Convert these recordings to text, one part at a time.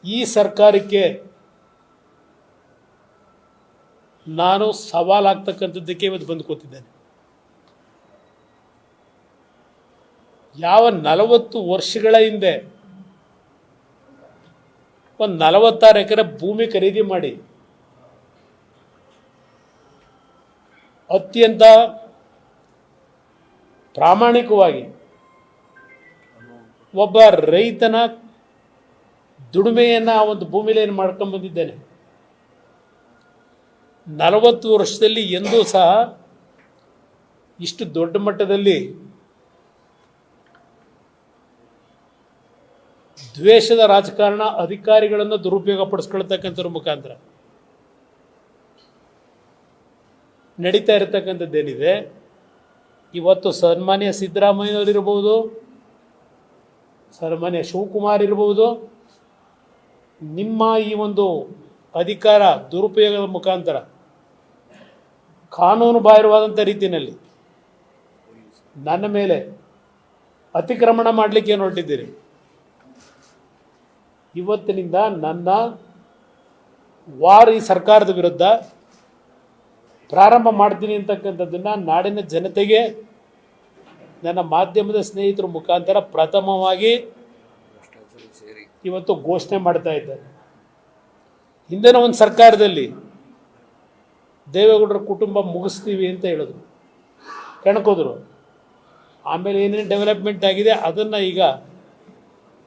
ಈ ಸರ್ಕಾರಕ್ಕೆ ನಾನು ಸವಾಲಾಗ್ತಕ್ಕಂಥದ್ದಕ್ಕೆ ಇವತ್ತು ಬಂದು ಕೂತಿದ್ದೇನೆ. ಯಾವ 40 ವರ್ಷಗಳ ಹಿಂದೆ ಒಂದು 46 ಎಕರೆ ಭೂಮಿ ಖರೀದಿ ಮಾಡಿ ಅತ್ಯಂತ ಪ್ರಾಮಾಣಿಕವಾಗಿ ಒಬ್ಬ ರೈತನ ದುಡಿಮೆಯನ್ನು ಆ ಒಂದು ಭೂಮಿಲಿ ಏನು ಮಾಡ್ಕೊಂಡು ಬಂದಿದ್ದೇನೆ. 40 ವರ್ಷದಲ್ಲಿ ಎಂದೂ ಸಹ ಇಷ್ಟು ದೊಡ್ಡ ಮಟ್ಟದಲ್ಲಿ ದ್ವೇಷದ ರಾಜಕಾರಣ, ಅಧಿಕಾರಿಗಳನ್ನು ದುರುಪಯೋಗ ಪಡಿಸ್ಕೊಳ್ತಕ್ಕಂಥವ್ರ ಮುಖಾಂತರ ನಡೀತಾ ಇರತಕ್ಕಂಥದ್ದೇನಿದೆ. ಇವತ್ತು ಸನ್ಮಾನ್ಯ ಸಿದ್ದರಾಮಯ್ಯನವರಿರ್ಬೋದು, ಸನ್ಮಾನ್ಯ ಶಿವಕುಮಾರ್ ಇರ್ಬೋದು, ನಿಮ್ಮ ಈ ಒಂದು ಅಧಿಕಾರ ದುರುಪಯೋಗದ ಮುಖಾಂತರ ಕಾನೂನು ಬಾಹಿರವಾದಂಥ ರೀತಿಯಲ್ಲಿ ನನ್ನ ಮೇಲೆ ಅತಿಕ್ರಮಣ ಮಾಡಲಿಕ್ಕೆ ಹೊರಟಿದ್ದೀರಿ. ಇವತ್ತಿನಿಂದ ನನ್ನ ವಾರ್ ಈ ಸರ್ಕಾರದ ವಿರುದ್ಧ ಪ್ರಾರಂಭ ಮಾಡ್ತೀನಿ ಅಂತಕ್ಕಂಥದ್ದನ್ನು ನಾಡಿನ ಜನತೆಗೆ ನನ್ನ ಮಾಧ್ಯಮದ ಸ್ನೇಹಿತರ ಮುಖಾಂತರ ಪ್ರಥಮವಾಗಿ ಇವತ್ತು ಘೋಷಣೆ ಮಾಡ್ತಾ ಇದ್ದಾರೆ. ಹಿಂದಿನ ಒಂದು ಸರ್ಕಾರದಲ್ಲಿ ದೇವೇಗೌಡರ ಕುಟುಂಬ ಮುಗಿಸ್ತೀವಿ ಅಂತ ಹೇಳಿದ್ರು, ಕೆಣಕೋದ್ರು. ಆಮೇಲೆ ಏನೇನು ಡೆವಲಪ್ಮೆಂಟ್ ಆಗಿದೆ ಅದನ್ನು ಈಗ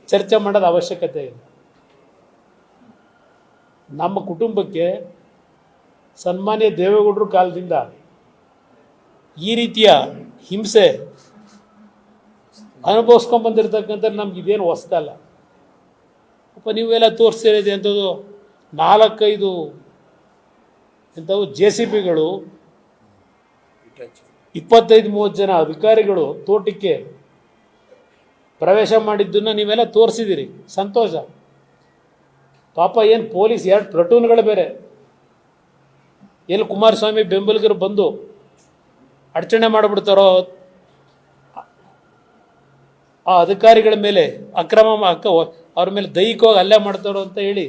ಚರ್ಚೆ ಮಾಡೋದು ಅವಶ್ಯಕತೆ ಇದೆ. ನಮ್ಮ ಕುಟುಂಬಕ್ಕೆ ಸನ್ಮಾನ್ಯ ದೇವೇಗೌಡರ ಕಾಲದಿಂದ ಈ ರೀತಿಯ ಹಿಂಸೆ ಅನುಭವಿಸ್ಕೊಂಡು ಬಂದಿರತಕ್ಕಂಥ ನಮ್ಗೆ ಇದೇನು ಹೊಸದಲ್ಲ. ನೀವೆಲ್ಲ ತೋರಿಸ್ತಿರೋದು ಅಂಥದ್ದು 4-5 ಎಂಥವು JCBಗಳು, 25-30 ಜನ ಅಧಿಕಾರಿಗಳು ತೋಟಕ್ಕೆ ಪ್ರವೇಶ ಮಾಡಿದ್ದನ್ನು ನೀವೆಲ್ಲ ತೋರಿಸಿದ್ದೀರಿ, ಸಂತೋಷ. ಪಾಪ ಏನು ಪೊಲೀಸ್ 2 ಪ್ಲಟೂನ್ಗಳು ಬೇರೆ ಎಲ್ಲಿ ಕುಮಾರಸ್ವಾಮಿ ಬೆಂಬಲಿಗರು ಬಂದು ಅಡಚಣೆ ಮಾಡಿಬಿಡ್ತಾರೋ, ಆ ಅಧಿಕಾರಿಗಳ ಮೇಲೆ ಅವ್ರ ಮೇಲೆ ದೈಹಿಕವಾಗಿ ಹಲ್ಲೆ ಮಾಡ್ತಾರೋ ಅಂತ ಹೇಳಿ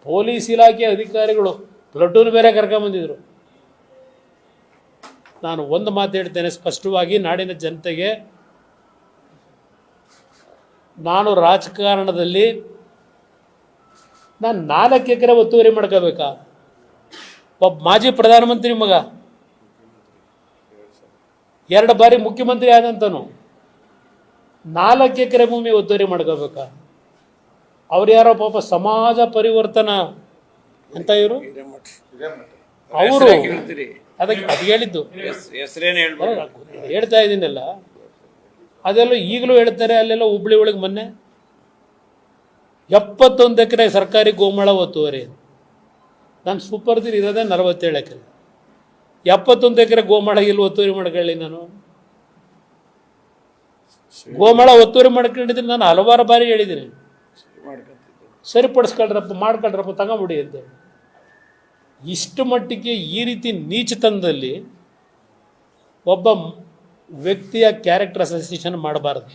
ಪೊಲೀಸ್ ಇಲಾಖೆ ಅಧಿಕಾರಿಗಳು ಪ್ಲಟೂನ್ ಬೇರೆ ಕರ್ಕೊಂಬಂದಿದ್ರು. ನಾನು ಒಂದು ಮಾತು ಹೇಳ್ತೇನೆ ಸ್ಪಷ್ಟವಾಗಿ ನಾಡಿನ ಜನತೆಗೆ, ನಾನು ರಾಜಕಾರಣದಲ್ಲಿ ನಾನು 4 ಎಕರೆ ಒತ್ತುವರಿ ಮಾಡ್ಕೋಬೇಕಾ? ಒಬ್ಬ ಮಾಜಿ ಪ್ರಧಾನಮಂತ್ರಿ ಮಗ 2 ಬಾರಿ ಮುಖ್ಯಮಂತ್ರಿ ಆದಂತನು 4 ಎಕರೆ ಭೂಮಿ ಒತ್ತುವರಿ ಮಾಡ್ಕೋಬೇಕಾ? ಅವ್ರು ಯಾರೋ ಪಾಪ ಸಮಾಜ ಪರಿವರ್ತನ ಅಂತ ಇವರು, ಅವರು ಅದಕ್ಕೆ ಅದು ಹೇಳಿದ್ದು ಹೇಳ್ತಾ ಇದ್ದೀನಲ್ಲ, ಅದೆಲ್ಲ ಈಗಲೂ ಹೇಳ್ತಾರೆ. ಅಲ್ಲೆಲ್ಲ ಹುಬ್ಳಿ ಒಳಗೆ ಮೊನ್ನೆ 71 ಎಕರೆ ಸರ್ಕಾರಿ ಗೋಮಾಳ ಒತ್ತುವರಿ. ನಾನು ಸೂಪರ್ದಿರ್ ಇರೋದೇ 47 ಎಕರೆ. 71 ಎಕರೆ ಗೋಮಾಳ ಇಲ್ಲಿ ಒತ್ತುವರಿ ಮಾಡ್ಕೊಳ್ಳಿ. ನಾನು ಗೋಮಾಳ ಒತ್ತುವರಿ ಮಾಡ್ಕೊಂಡಿದ್ದೀನಿ. ನಾನು ಹಲವಾರು ಬಾರಿ ಹೇಳಿದ್ದೀನಿ, ಸರಿಪಡಿಸ್ಕೊಳ್ರಪ್ಪ, ಮಾಡ್ಕೊಳ್ರಪ್ಪ, ತಗೊಂಬಿಡಿ ಅಂತ. ಇಷ್ಟು ಮಟ್ಟಿಗೆ ಈ ರೀತಿ ನೀಚತನದಲ್ಲಿ ಒಬ್ಬ ವ್ಯಕ್ತಿಯ ಕ್ಯಾರೆಕ್ಟರ್ ಅಸೋಸಿಯೇಷನ್ ಮಾಡಬಾರ್ದು.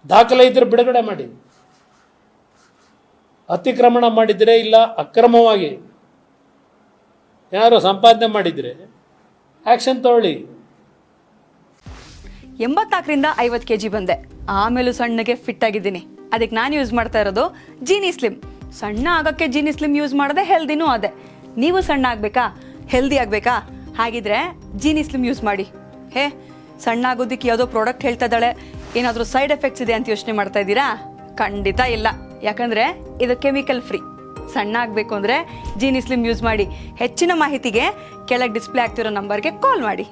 ದಾಖಲೆ ಇದ್ದರೆ ಬಿಡುಗಡೆ ಮಾಡಿ. ಅತಿಕ್ರಮಣ ಮಾಡಿದರೆ, ಇಲ್ಲ ಅಕ್ರಮವಾಗಿ ಯಾರು ಸಂಪಾದನೆ ಮಾಡಿದರೆ ಆ್ಯಕ್ಷನ್ ತಗೊಳ್ಳಿ. 84ರಿಂದ 50 kg ಬಂದೆ, ಆಮೇಲೂ ಸಣ್ಣಗೆ ಫಿಟ್ ಆಗಿದ್ದೀನಿ. ಅದಕ್ಕೆ ನಾನು ಯೂಸ್ ಮಾಡ್ತಾ ಇರೋದು ಜೀನಿ ಸ್ಲಿಮ್. ಸಣ್ಣ ಆಗೋಕ್ಕೆ ಜೀನಿ ಸ್ಲಿಮ್ ಯೂಸ್ ಮಾಡಿದೆ, ಹೆಲ್ದಿನೂ ಅದೇ. ನೀವು ಸಣ್ಣ ಆಗಬೇಕಾ, ಹೆಲ್ದಿ ಆಗಬೇಕಾ? ಹಾಗಿದ್ರೆ ಜೀನಿ ಸ್ಲಿಮ್ ಯೂಸ್ ಮಾಡಿ. ಸಣ್ಣ ಆಗೋದಕ್ಕೆ ಯಾವುದೋ ಪ್ರಾಡಕ್ಟ್ ಹೇಳ್ತಾ ಇದ್ದಾಳೆ, ಏನಾದರೂ ಸೈಡ್ ಎಫೆಕ್ಟ್ಸ್ ಇದೆ ಅಂತ ಯೋಚನೆ ಮಾಡ್ತಾ ಇದ್ದೀರಾ? ಖಂಡಿತ ಇಲ್ಲ, ಯಾಕಂದರೆ ಇದು ಕೆಮಿಕಲ್ ಫ್ರೀ. ಸಣ್ಣ ಆಗಬೇಕು ಅಂದರೆ ಜೀನಿ ಸ್ಲಿಮ್ ಯೂಸ್ ಮಾಡಿ. ಹೆಚ್ಚಿನ ಮಾಹಿತಿಗೆ ಕೆಳಗೆ ಡಿಸ್ಪ್ಲೇ ಆಗ್ತಿರೋ ನಂಬರ್ಗೆ ಕಾಲ್ ಮಾಡಿ.